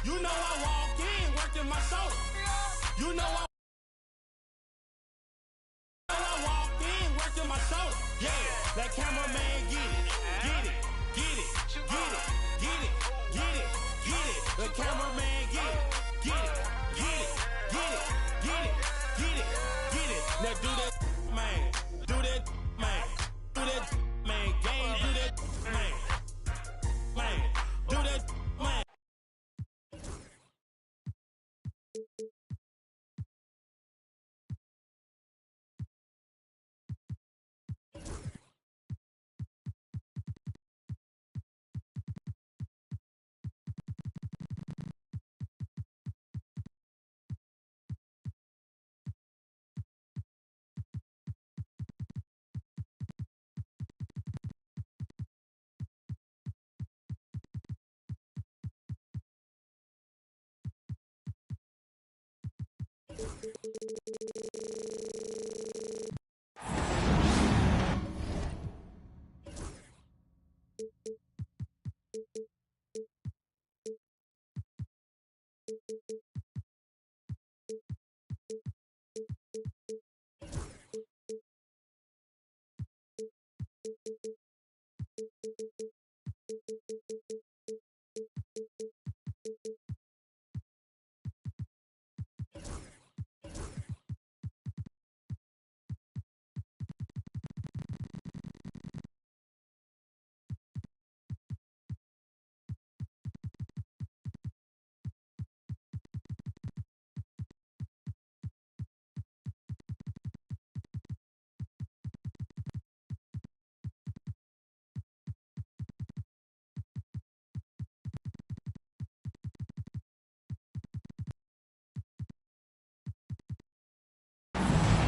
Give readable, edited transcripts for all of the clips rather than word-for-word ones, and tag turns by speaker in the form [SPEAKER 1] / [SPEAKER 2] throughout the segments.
[SPEAKER 1] You know I walk in, working my shoulder. You know I walk in, working my shoulder. Yeah, that cameraman get it, get it, get it, get it, get it, get it, get it. The cameraman get it, get it, get it, get it, get it, get it, get it. Now do that, man, do that, man, do that, man, game, do that, man, man, do that, man.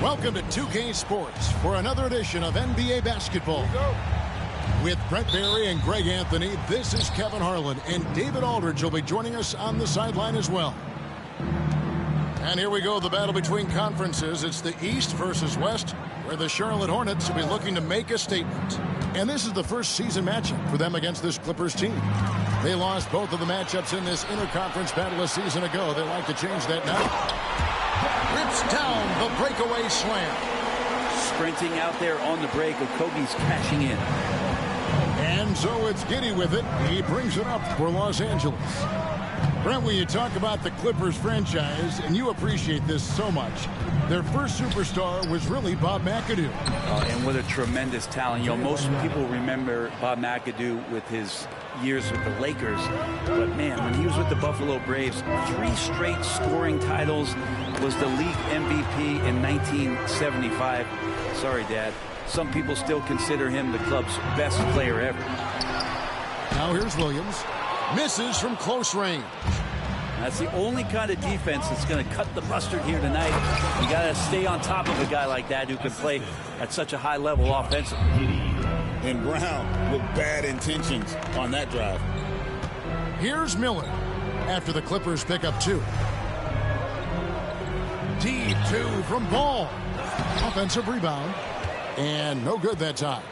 [SPEAKER 2] Welcome to 2K Sports for another edition of NBA basketball. With Brett Barry and Greg Anthony, this is Kevin Harlan, and David Aldridge will be joining us on the sideline as well. And here we go, the battle between conferences. It's the East versus West, where the Charlotte Hornets will be looking to make a statement. And this is the first season matchup for them against this Clippers team. They lost both of the matchups in this interconference battle a season ago. They'd like to change that now. Rips down the breakaway slam.
[SPEAKER 3] Sprinting out there on the break, Okogie's cashing in.
[SPEAKER 2] And so it's Giddey with it. He brings it up for Los Angeles. Brent, when you talk about the Clippers franchise, and you appreciate this so much, their first superstar was really Bob McAdoo.
[SPEAKER 3] And what a tremendous talent. You know, most people remember Bob McAdoo with his years with the Lakers. But, man, when he was with the Buffalo Braves, 3 straight scoring titles, was the league MVP in 1975. Sorry, Dad. Some people still consider him the club's best player ever.
[SPEAKER 2] Now here's Williams. Misses from close range.
[SPEAKER 3] That's the only kind of defense that's going to cut the mustard here tonight. You got to stay on top of a guy like that who can play at such a high level offensively.
[SPEAKER 4] And Brown with bad intentions on that drive.
[SPEAKER 2] Here's Miller after the Clippers pick up 2. Deep 2 from Ball. Offensive rebound. And no good that time.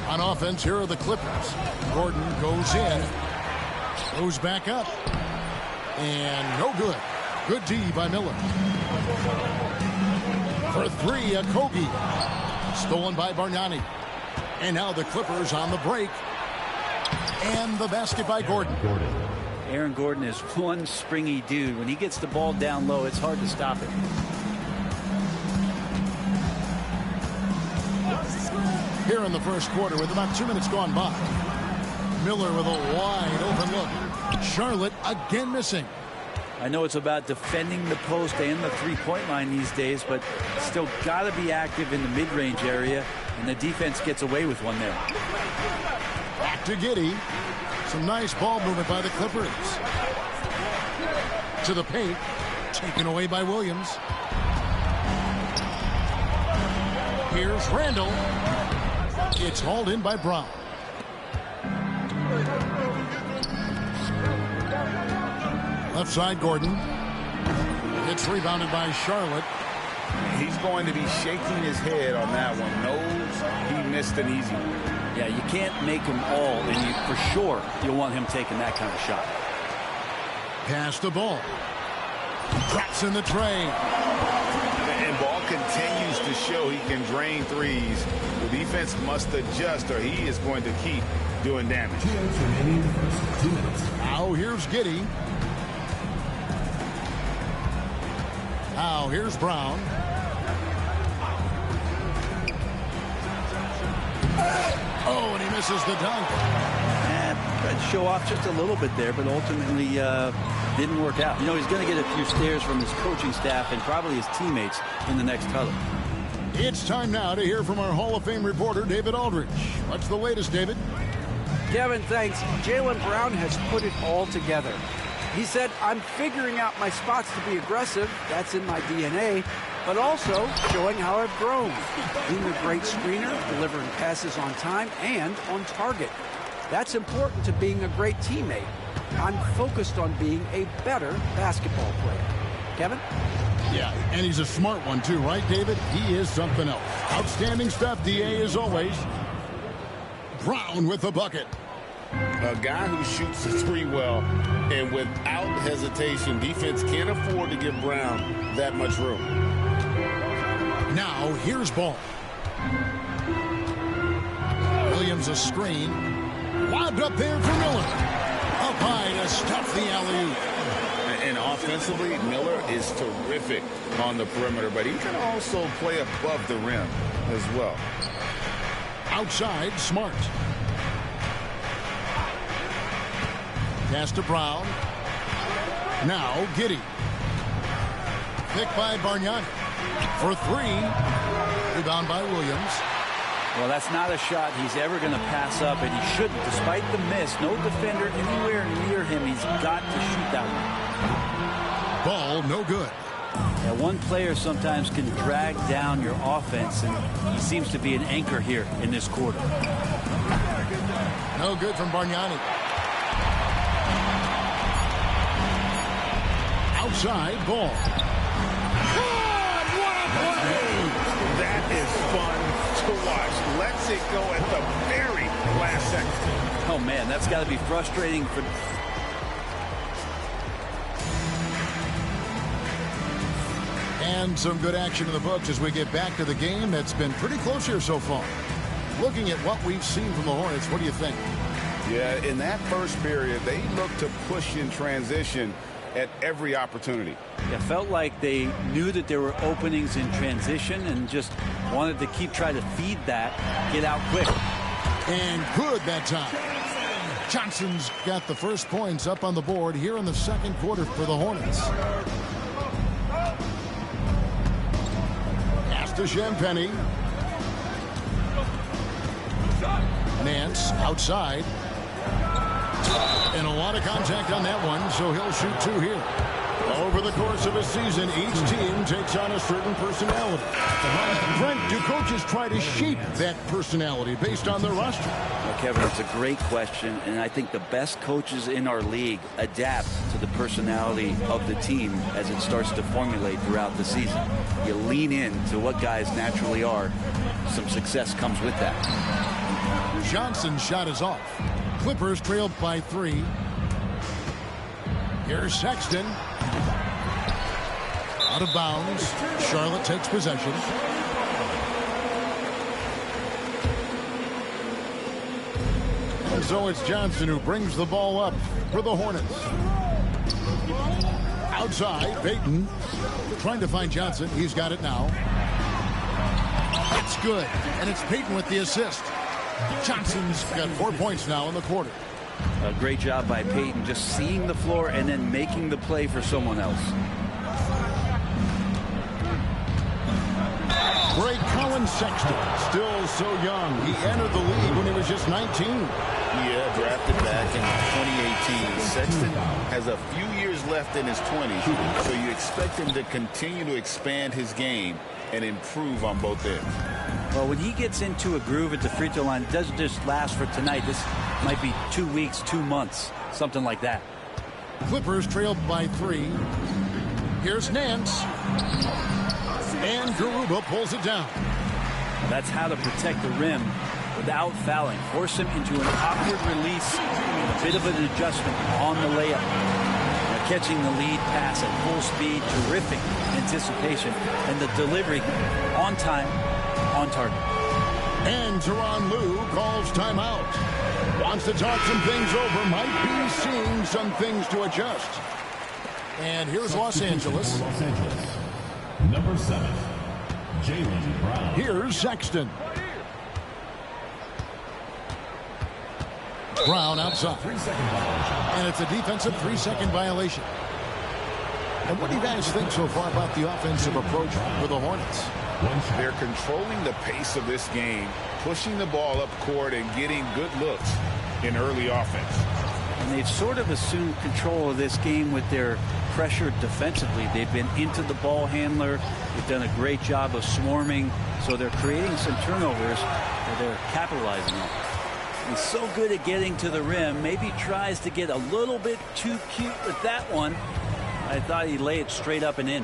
[SPEAKER 2] On offense, here are the Clippers. Gordon goes in. Goes back up. And no good. Good D by Miller. For 3, Okogie. Stolen by Bargnani. And now the Clippers on the break. And the basket by Gordon.
[SPEAKER 3] Aaron Gordon is one springy dude. When he gets the ball down low, it's hard to stop it.
[SPEAKER 2] Here in the first quarter with about 2 minutes gone by. Miller with a wide open look. Charlotte again missing.
[SPEAKER 3] I know it's about defending the post and the three-point line these days, but still got to be active in the mid-range area, and the defense gets away with one there.
[SPEAKER 2] Back to Giddey. Some nice ball movement by the Clippers. To the paint. Taken away by Williams. Here's Randall. It's hauled in by Brown. Left side, Gordon. It's rebounded by Charlotte.
[SPEAKER 4] He's going to be shaking his head on that one. Knows he missed an easy one.
[SPEAKER 3] Yeah, you can't make them all, and for sure you'll want him taking that kind of shot.
[SPEAKER 2] Pass the ball. Drops in the tray.
[SPEAKER 4] And ball continues to show he can drain threes. The defense must adjust or he is going to keep doing damage.
[SPEAKER 2] Now here's Giddey. Now here's Brown. Oh, and he misses the dunk.
[SPEAKER 3] Tried to show off just a little bit there, but ultimately didn't work out. You know, he's going to get a few stares from his coaching staff and probably his teammates in the next huddle.
[SPEAKER 2] It's time now to hear from our Hall of Fame reporter, David Aldridge. What's the latest, David?
[SPEAKER 5] Kevin, thanks. Jaylen Brown has put it all together. He said, I'm figuring out my spots to be aggressive. That's in my DNA. But also showing how I've grown. Being a great screener, delivering passes on time and on target. That's important to being a great teammate. I'm focused on being a better basketball player. Kevin?
[SPEAKER 2] Yeah, and he's a smart one too, right, David? He is something else. Outstanding stuff, DA, as always. Brown with the bucket.
[SPEAKER 4] A guy who shoots the three well, and without hesitation, defense can't afford to give Brown that much room.
[SPEAKER 2] Now, here's Ball. Williams a screen. Lobbed up there for Miller. Up high to stuff the alley-oop.
[SPEAKER 4] And offensively, Miller is terrific on the perimeter, but he can also play above the rim as well.
[SPEAKER 2] Outside, Smart. Pass to Brown. Now, Giddey. Pick by Bargnani. For three. Rebound by Williams.
[SPEAKER 3] Well, that's not a shot he's ever going to pass up, and he shouldn't. Despite the miss, no defender anywhere near him. He's got to shoot that one.
[SPEAKER 2] Ball, no good.
[SPEAKER 3] Yeah, one player sometimes can drag down your offense, and he seems to be an anchor here in this quarter.
[SPEAKER 2] No good from Bargnani. Outside, Ball. God, what a play!
[SPEAKER 4] That is fun to watch. Lets it go at the very last second.
[SPEAKER 3] Oh, man, that's got to be frustrating for...
[SPEAKER 2] And some good action in the books as we get back to the game that's been pretty close here so far. Looking at what we've seen from the Hornets, what do you think?
[SPEAKER 4] Yeah, in that first period, they looked to push in transition at every opportunity.
[SPEAKER 3] It felt like they knew that there were openings in transition and just wanted to keep trying to feed that, get out quick.
[SPEAKER 2] And good that time. Johnson's got the first points up on the board here in the second quarter for the Hornets. Pass to Champagny. Nance outside. And a lot of contact on that one, so he'll shoot two here. Over the course of a season, each team takes on a certain personality. Brent, do coaches try to shape that personality based on their roster?
[SPEAKER 3] Well, Kevin, it's a great question, and I think the best coaches in our league adapt to the personality of the team as it starts to formulate throughout the season. You lean in to what guys naturally are. Some success comes with that.
[SPEAKER 2] Johnson's shot is off. Clippers trailed by 3. Here's Sexton. Out of bounds. Charlotte takes possession. And so it's Johnson who brings the ball up for the Hornets. Outside, Payton. Trying to find Johnson. He's got it now. It's good. And it's Payton with the assist. Johnson's got 4 points now in the quarter.
[SPEAKER 3] A great job by Payton, just seeing the floor and then making the play for someone else.
[SPEAKER 2] Great Colin Sexton, still so young. He entered the league when he was just 19.
[SPEAKER 4] Yeah, drafted back in 2018. Sexton has a few years left in his 20s, so you expect him to continue to expand his game and improve on both ends.
[SPEAKER 3] Well, when he gets into a groove at the free throw line, it doesn't just last for tonight. This might be 2 weeks, 2 months, something like that.
[SPEAKER 2] Clippers trailed by 3. Here's Nance. And Garuba pulls it down.
[SPEAKER 3] That's how to protect the rim without fouling. Force him into an awkward release and a bit of an adjustment on the layup. Now catching the lead pass at full speed, terrific anticipation, and the delivery on time, on target.
[SPEAKER 2] And Tyronn Lue calls timeout. Wants to talk some things over, might be seeing some things to adjust. And here's Los Angeles.
[SPEAKER 6] Number 7, Jaylen Brown.
[SPEAKER 2] Here's Sexton. Brown outside.
[SPEAKER 6] 3-second violation.
[SPEAKER 2] And it's a defensive 3-second violation. And what do you guys think so far about the offensive approach for the Hornets?
[SPEAKER 4] They're controlling the pace of this game, pushing the ball up court and getting good looks in early offense.
[SPEAKER 3] And they've sort of assumed control of this game with their pressure defensively. They've been into the ball handler. They've done a great job of swarming. So they're creating some turnovers that they're capitalizing on. He's so good at getting to the rim. Maybe tries to get a little bit too cute with that one. I thought he'd lay it straight up and in.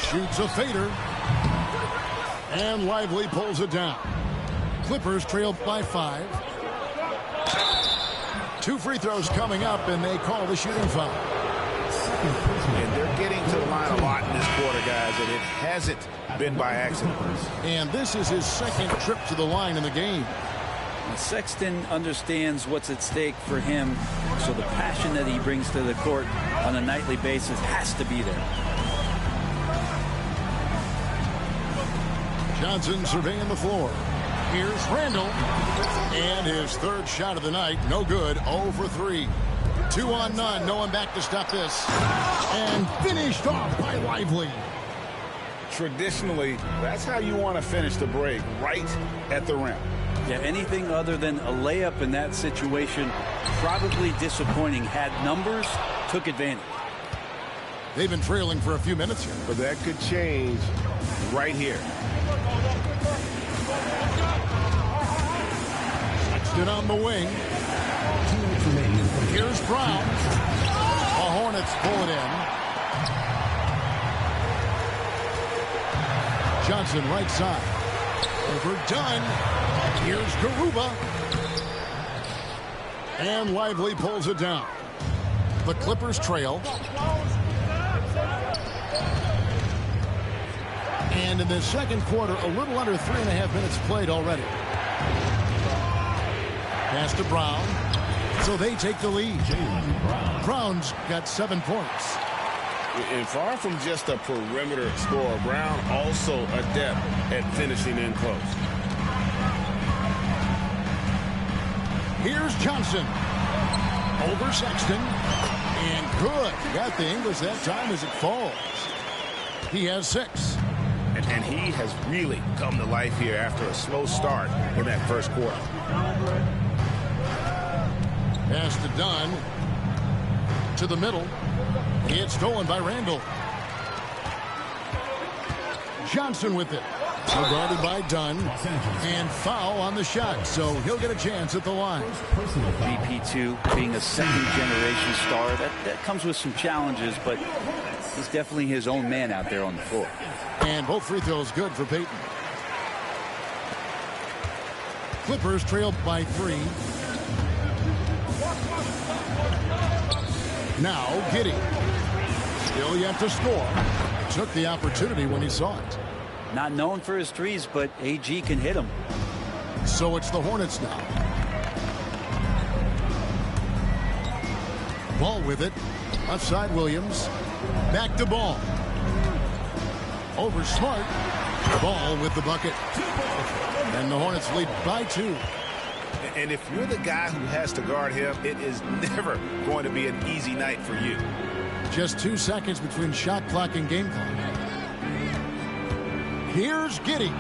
[SPEAKER 2] Shoots a fader. And Lively pulls it down. Clippers trail by 5. 2 free throws coming up, and they call the shooting foul.
[SPEAKER 4] And they're getting to the line a lot in this quarter, guys, and it hasn't been by accident.
[SPEAKER 2] And this is his second trip to the line in the game.
[SPEAKER 3] Sexton understands what's at stake for him, so the passion that he brings to the court on a nightly basis has to be there.
[SPEAKER 2] Johnson surveying the floor. Here's Randall. And his third shot of the night, no good, 0 for 3. 2 on none, no one back to stop this. And finished off by Lively.
[SPEAKER 4] Traditionally, that's how you want to finish the break, right at the rim.
[SPEAKER 3] Yeah, anything other than a layup in that situation, probably disappointing. Had numbers, took advantage.
[SPEAKER 2] They've been trailing for a few minutes here.
[SPEAKER 4] But that could change right here.
[SPEAKER 2] Sexton on the wing. Here's Brown. The Hornets pull it in. Johnson right side. Overdone. Here's Garuba. And Lively pulls it down. The Clippers trail. And in the second quarter, a little under 3.5 minutes played already. Pass to Brown. So they take the lead. Brown's got 7 points.
[SPEAKER 4] And far from just a perimeter scorer, Brown also adept at finishing in close.
[SPEAKER 2] Here's Johnson. Over Sexton. And good. Got the English that time as it falls. He has 6.
[SPEAKER 4] And he has really come to life here after a slow start in that first quarter.
[SPEAKER 2] Pass to Dunn. To the middle. It's stolen by Randall. Johnson with it. Guarded by Dunn. And foul on the shot. So he'll get a chance at the line.
[SPEAKER 3] VP2 being a second-generation star, that comes with some challenges, but he's definitely his own man out there on the floor.
[SPEAKER 2] And both free throws good for Payton. Clippers trailed by 3. Now Giddey. Still yet to score. Took the opportunity when he saw it.
[SPEAKER 3] Not known for his threes, but AG can hit them.
[SPEAKER 2] So it's the Hornets now. Ball with it. Left side Williams. Back to Ball. Over Smart. Ball with the bucket. And the Hornets lead by 2.
[SPEAKER 4] And if you're the guy who has to guard him, it is never going to be an easy night for you.
[SPEAKER 2] Just 2 seconds between shot clock and game clock. Here's Giddey.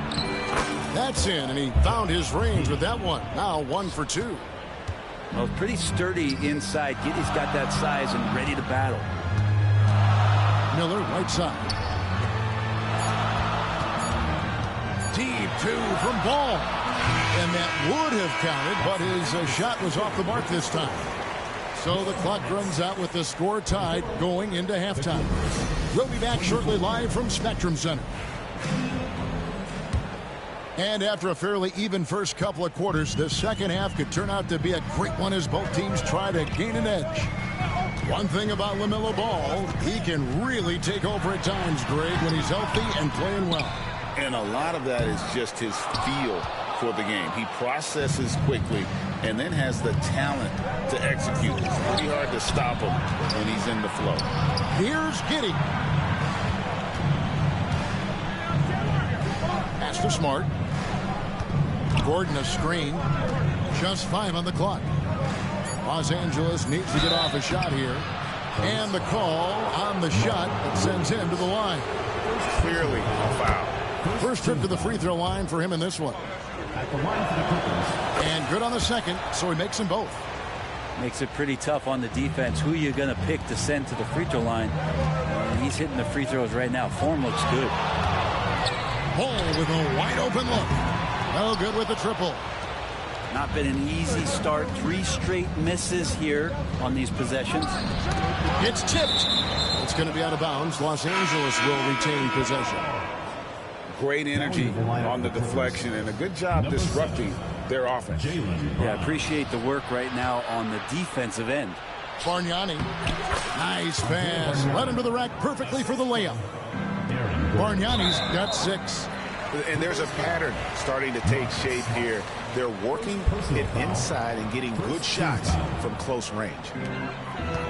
[SPEAKER 2] That's in, and he found his range with that one. Now 1 for 2.
[SPEAKER 3] Well, pretty sturdy inside. Giddey's got that size and ready to battle.
[SPEAKER 2] Miller, right side. Deep 2 from Ball. And that would have counted, but his shot was off the mark this time. So the clock runs out with the score tied going into halftime. We'll be back shortly live from Spectrum Center. And after a fairly even first couple of quarters, the second half could turn out to be a great one as both teams try to gain an edge. One thing about LaMelo Ball, he can really take over at times, Greg, when he's healthy and playing well.
[SPEAKER 4] And a lot of that is just his feel for the game. He processes quickly and then has the talent to execute. It's pretty hard to stop him when he's in the flow.
[SPEAKER 2] Here's Giddey. Pass to Smart. Gordon a screen. Just 5 on the clock. Los Angeles needs to get off a shot here. And the call on the shot that sends him to the line.
[SPEAKER 4] Clearly a foul.
[SPEAKER 2] First trip to the free throw line for him in this one.
[SPEAKER 6] At the line for the Clippers.
[SPEAKER 2] And good on the second, so he makes them both.
[SPEAKER 3] Makes it pretty tough on the defense. Who you going to pick to send to the free throw line? And he's hitting the free throws right now. Form looks good.
[SPEAKER 2] Ball with a wide open look. No good with the triple.
[SPEAKER 3] Not been an easy start. 3 straight misses here on these possessions.
[SPEAKER 2] It's tipped. It's going to be out of bounds. Los Angeles will retain possession.
[SPEAKER 4] Great energy on the deflection and a good job disrupting their offense.
[SPEAKER 3] Yeah, appreciate the work right now on the defensive end.
[SPEAKER 2] Bargnani. Nice pass. Led him to the rack perfectly for the layup. Bargnani's got 6.
[SPEAKER 4] And there's a pattern starting to take shape here. They're working it inside and getting good shots from close range.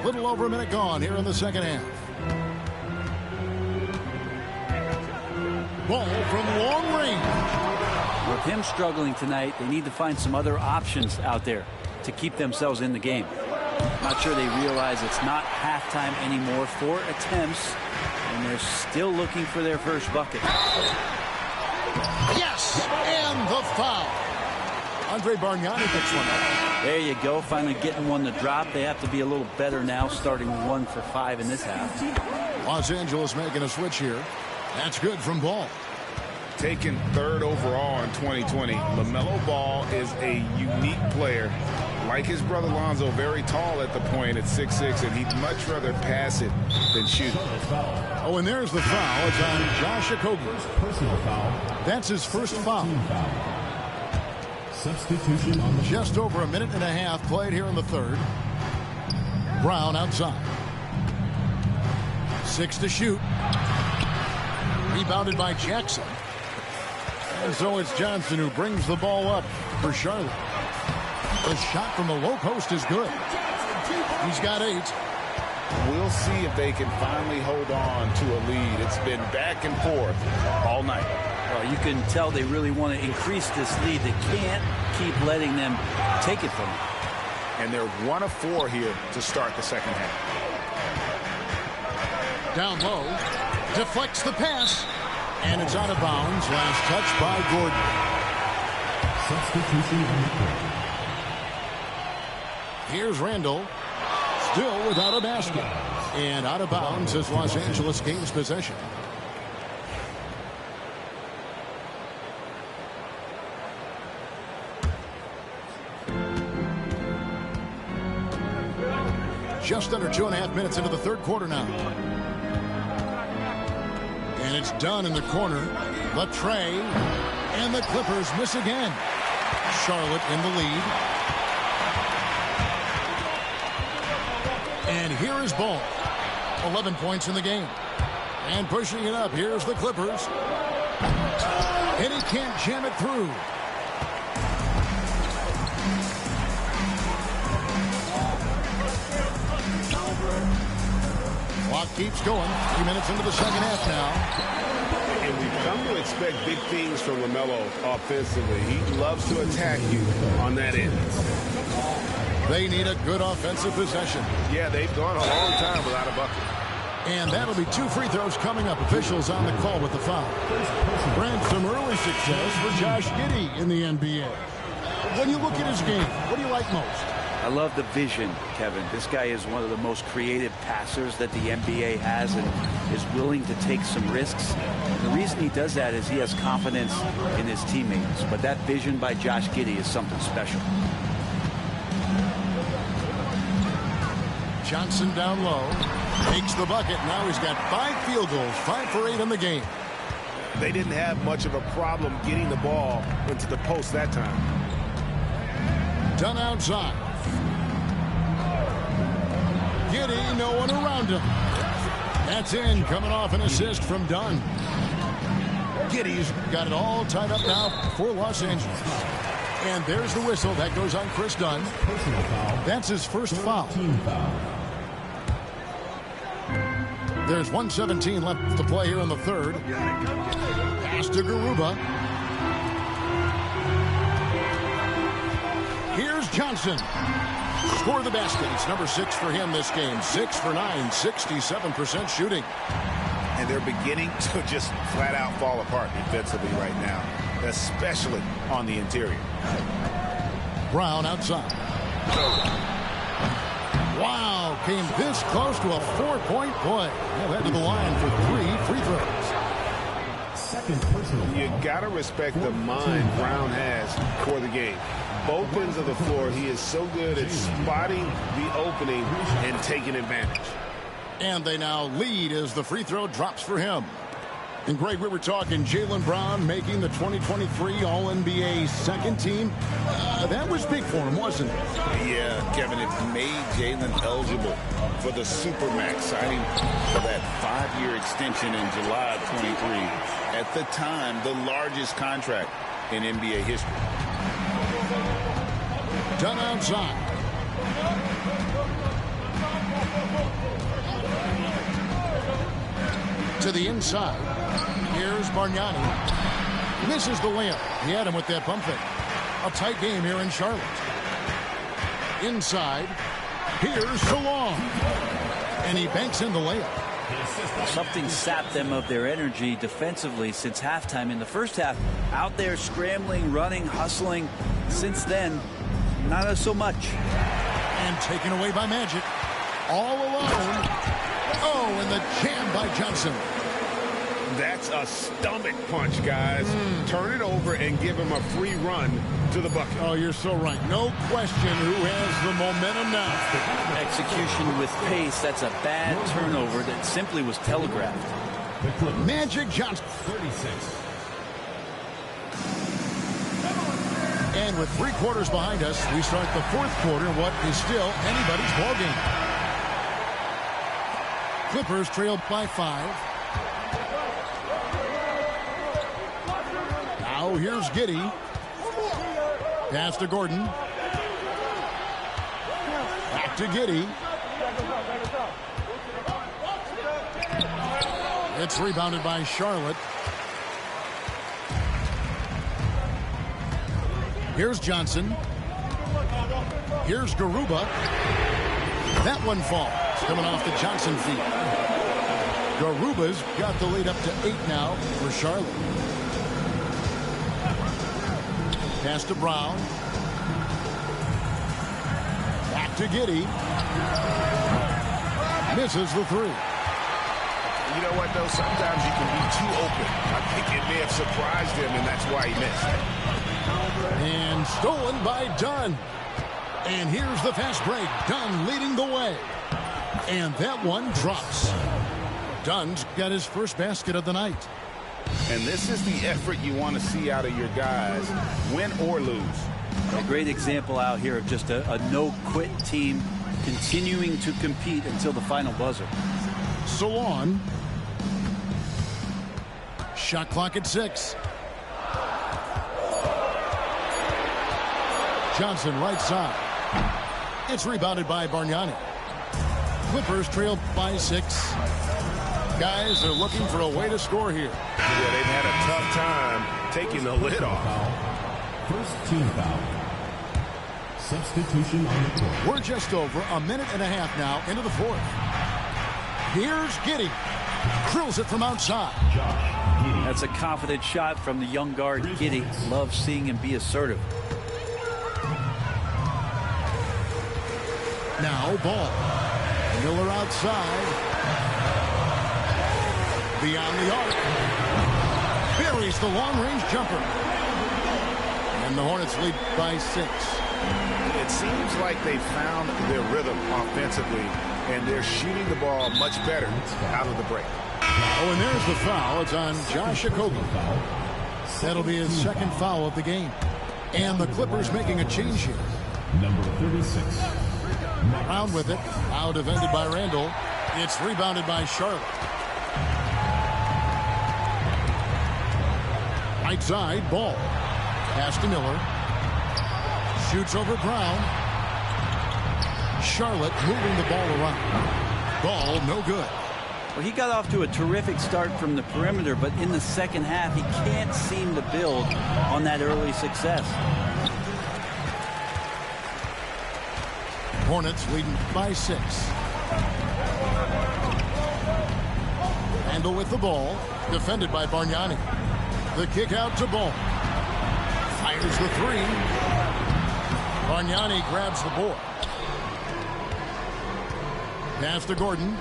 [SPEAKER 2] Little over a minute gone here in the second half. Ball from long range.
[SPEAKER 3] With him struggling tonight, they need to find some other options out there to keep themselves in the game. Not sure they realize it's not halftime anymore. 4 attempts, and they're still looking for their first bucket.
[SPEAKER 2] Yes, and the foul. Andre Bargnani picks one up.
[SPEAKER 3] There you go, finally getting one to drop. They have to be a little better now, starting 1 for 5 in this half.
[SPEAKER 2] Los Angeles making a switch here. That's good from Ball.
[SPEAKER 4] Taken 3rd overall in 2020, LaMelo Ball is a unique player. Like his brother Lonzo, very tall at the point at 6'6", and he'd much rather pass it than shoot.
[SPEAKER 2] Oh, and there's the foul. It's on Josh Okogie.
[SPEAKER 6] Personal foul.
[SPEAKER 2] That's his first foul.
[SPEAKER 6] Substitution on the
[SPEAKER 2] Just over a minute and a half played here in the third. Brown outside. 6 to shoot. Rebounded by Jackson. And so it's Johnson who brings the ball up for Charlotte. The shot from the low post is good. He's got 8.
[SPEAKER 4] We'll see if they can finally hold on to a lead. It's been back and forth all night.
[SPEAKER 3] Well, you can tell they really want to increase this lead. They can't keep letting them take it from them.
[SPEAKER 4] And they're 1 of 4 here to start the second half.
[SPEAKER 2] Down low. Deflects the pass. And it's out of bounds. Last touch by Gordon.
[SPEAKER 6] substitution on the court.
[SPEAKER 2] Here's Randall. Still without a basket. And out of bounds as Los Angeles gains possession. Just under 2.5 minutes into the third quarter now. And it's done in the corner. The tray. And the Clippers miss again. Charlotte in the lead. And here is Ball. 11 points in the game. And pushing it up. Here's the Clippers. And he can't jam it through. Clock keeps going. 3 minutes into the second half now.
[SPEAKER 7] And we've come to expect big things from LaMelo offensively. He loves to attack you on that end.
[SPEAKER 2] They need a good offensive possession.
[SPEAKER 7] Yeah, they've gone a long time without a bucket.
[SPEAKER 2] And that'll be 2 free throws coming up. Officials on the call with the foul. Brand some early success for Josh Giddey in the NBA. When you look at his game, what do you like most?
[SPEAKER 3] I love the vision, Kevin. This guy is one of the most creative passers that the NBA has and is willing to take some risks. And the reason he does that is he has confidence in his teammates. But that vision by Josh Giddey is something special.
[SPEAKER 2] Johnson down low. Takes the bucket. Now he's got 5 field goals. 5 for 8 in the game.
[SPEAKER 7] They didn't have much of a problem getting the ball into the post that time.
[SPEAKER 2] Done outside. Giddey no one around him. That's in, coming off an assist from Dunn. Giddey's got it all tied up now for Los Angeles. And there's the whistle. That goes on Chris Dunn. That's his first foul. There's 1:17 left to play here in the third. Pass to Garuba. Here's Johnson. Score the basket. It's number 6 for him this game. 6 for 9, 67% shooting.
[SPEAKER 7] And they're beginning to just flat out fall apart defensively right now, especially on the interior.
[SPEAKER 2] Brown outside. Wow, came this close to a 4-point play. He'll head to the line for 3 free throws.
[SPEAKER 6] Second personal foul.
[SPEAKER 7] You got to respect the mind Brown has for the game. Both ends of the floor, he is so good at spotting the opening and taking advantage.
[SPEAKER 2] And they now lead as the free throw drops for him. And Greg, we were talking Jaylen Brown making the 2023 All-NBA second team. That was big for him, wasn't it?
[SPEAKER 4] Yeah, Kevin, it made Jaylen eligible for the Supermax, signing for that 5-year extension in July of 23. At the time, the largest contract in NBA history.
[SPEAKER 2] Done outside. To the inside. Here's Bargnani. Misses the layup. He had him with that pump fake. A tight game here in Charlotte. Inside. Here's Salon. And he banks in the layup.
[SPEAKER 3] Something sapped them of their energy defensively since halftime. In the first half, out there scrambling, running, hustling. Since then, not so much.
[SPEAKER 2] And taken away by Magic. All alone. Oh, and the jam by Johnson.
[SPEAKER 7] That's a stomach punch, guys. Turn it over and give him a free run to the bucket.
[SPEAKER 2] Oh, you're so right. No question who has the momentum now.
[SPEAKER 3] Execution with pace. That's a bad turnover that simply was telegraphed.
[SPEAKER 2] Magic Johnson.
[SPEAKER 6] 36.
[SPEAKER 2] And with 3 quarters behind us, we start the 4th quarter in what is still anybody's ballgame. Clippers trailed by 5. Now here's Giddey. Pass to Gordon. Back to Giddey. It's rebounded by Charlotte. Here's Johnson. Here's Garuba. That one falls. Coming off the Johnson feet. Garuba's got the lead up to 8 now for Charlotte. Pass to Brown. Back to Giddey. Misses the 3.
[SPEAKER 7] You know what, though? Sometimes you can be too open. I think it may have surprised him, and that's why he missed.
[SPEAKER 2] And stolen by Dunn. And here's the fast break. Dunn leading the way. And that one drops. Dunn's got his first basket of the night.
[SPEAKER 7] And this is the effort you want to see out of your guys, win or lose.
[SPEAKER 3] A great example out here of just a no-quit team continuing to compete until the final buzzer.
[SPEAKER 2] Salon. Shot clock at 6. Johnson right side. It's rebounded by Bargnani. Clippers trail by 6. Guys are looking for a way to score here.
[SPEAKER 7] Yeah, they've had a tough time taking the lid off.
[SPEAKER 6] First team foul. Substitution on the court.
[SPEAKER 2] We're just over a minute and a half now into the 4th. Here's Giddey. Drills it from outside.
[SPEAKER 3] That's a confident shot from the young guard, Giddey. Love seeing him be assertive.
[SPEAKER 2] Now Ball. Miller outside. Beyond the arc. Buries the long-range jumper. And the Hornets lead by 6.
[SPEAKER 7] It seems like they found their rhythm offensively, and they're shooting the ball much better out of the break.
[SPEAKER 2] Oh, and there's the foul. It's on Josh Okogie. That'll be his second foul of the game. And the Clippers making a change here.
[SPEAKER 6] Number 36.
[SPEAKER 2] Brown with it. Now defended by Randall. It's rebounded by Charlotte. Right side, Ball. Pass to Miller. Shoots over Brown. Charlotte moving the ball around. Ball, no good.
[SPEAKER 3] Well, he got off to a terrific start from the perimeter, but in the second half, he can't seem to build on that early success.
[SPEAKER 2] Hornets leading by 6. Randall with the ball. Defended by Bargnani. The kick out to Ball. Fires the 3. Bargnani grabs the board. Pass to Gordon.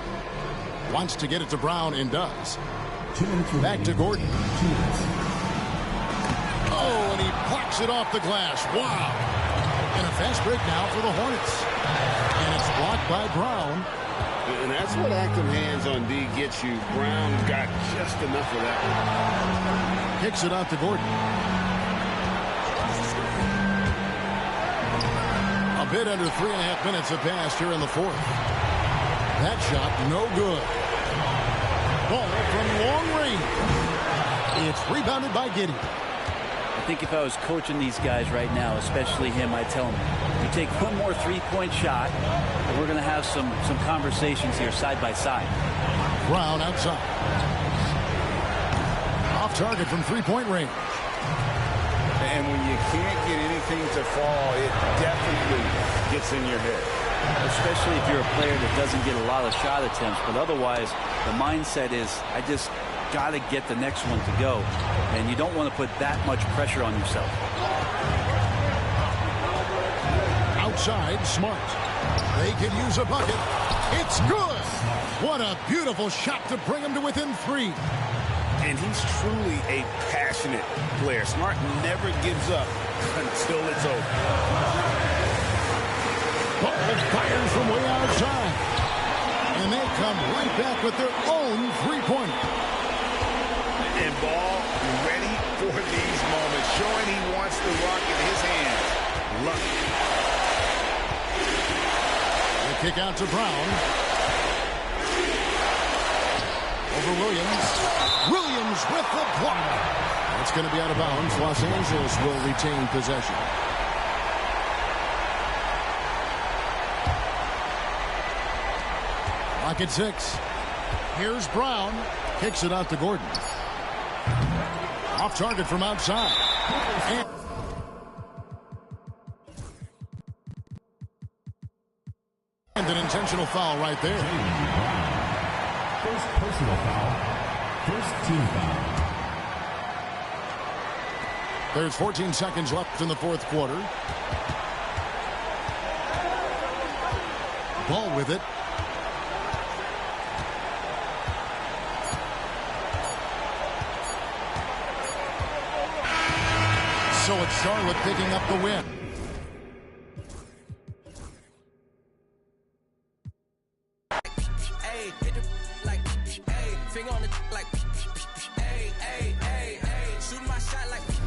[SPEAKER 2] Wants to get it to Brown and does. Back to Gordon. Oh, and he plucks it off the glass. Wow. And a fast break now for the Hornets. And it's blocked by Brown.
[SPEAKER 7] And that's what active hands on D gets you. Brown got just enough of that one.
[SPEAKER 2] Kicks it out to Gordon. A bit under 3.5 minutes have passed here in the fourth. That shot, no good. Ball from long range. It's rebounded by Giddey.
[SPEAKER 3] I think if I was coaching these guys right now, especially him, I'd tell him, you take one more three-point shot, and we're going to have some conversations here side by side.
[SPEAKER 2] Brown outside. Off target from three-point range.
[SPEAKER 7] And when you can't get anything to fall, it definitely gets in your head.
[SPEAKER 3] Especially if you're a player that doesn't get a lot of shot attempts, but otherwise the mindset is, I just got to get the next one to go, and you don't want to put that much pressure on yourself.
[SPEAKER 2] Outside, Smart. They could use a bucket. It's good. What a beautiful shot to bring him to within 3.
[SPEAKER 7] And he's truly a passionate player. Smart never gives up until it's over.
[SPEAKER 2] Ball fires from way outside. And they come right back with their own three-pointer.
[SPEAKER 7] And Ball ready for these moments, showing he wants the rock in his hands. Lucky.
[SPEAKER 2] The kick out to Brown. Over Williams. Williams with the block. It's going to be out of bounds. Los Angeles will retain possession. Lock at 6. Here's Brown. Kicks it out to Gordon. Off target from outside. And an intentional foul right there.
[SPEAKER 6] First personal foul. First team foul.
[SPEAKER 2] There's 14 seconds left in the fourth quarter. Ball with it. So it's Charlotte picking up the win.
[SPEAKER 1] Hey, hit the like, hey, finger on the like, hey, hey, hey, hey, shoot my shot like.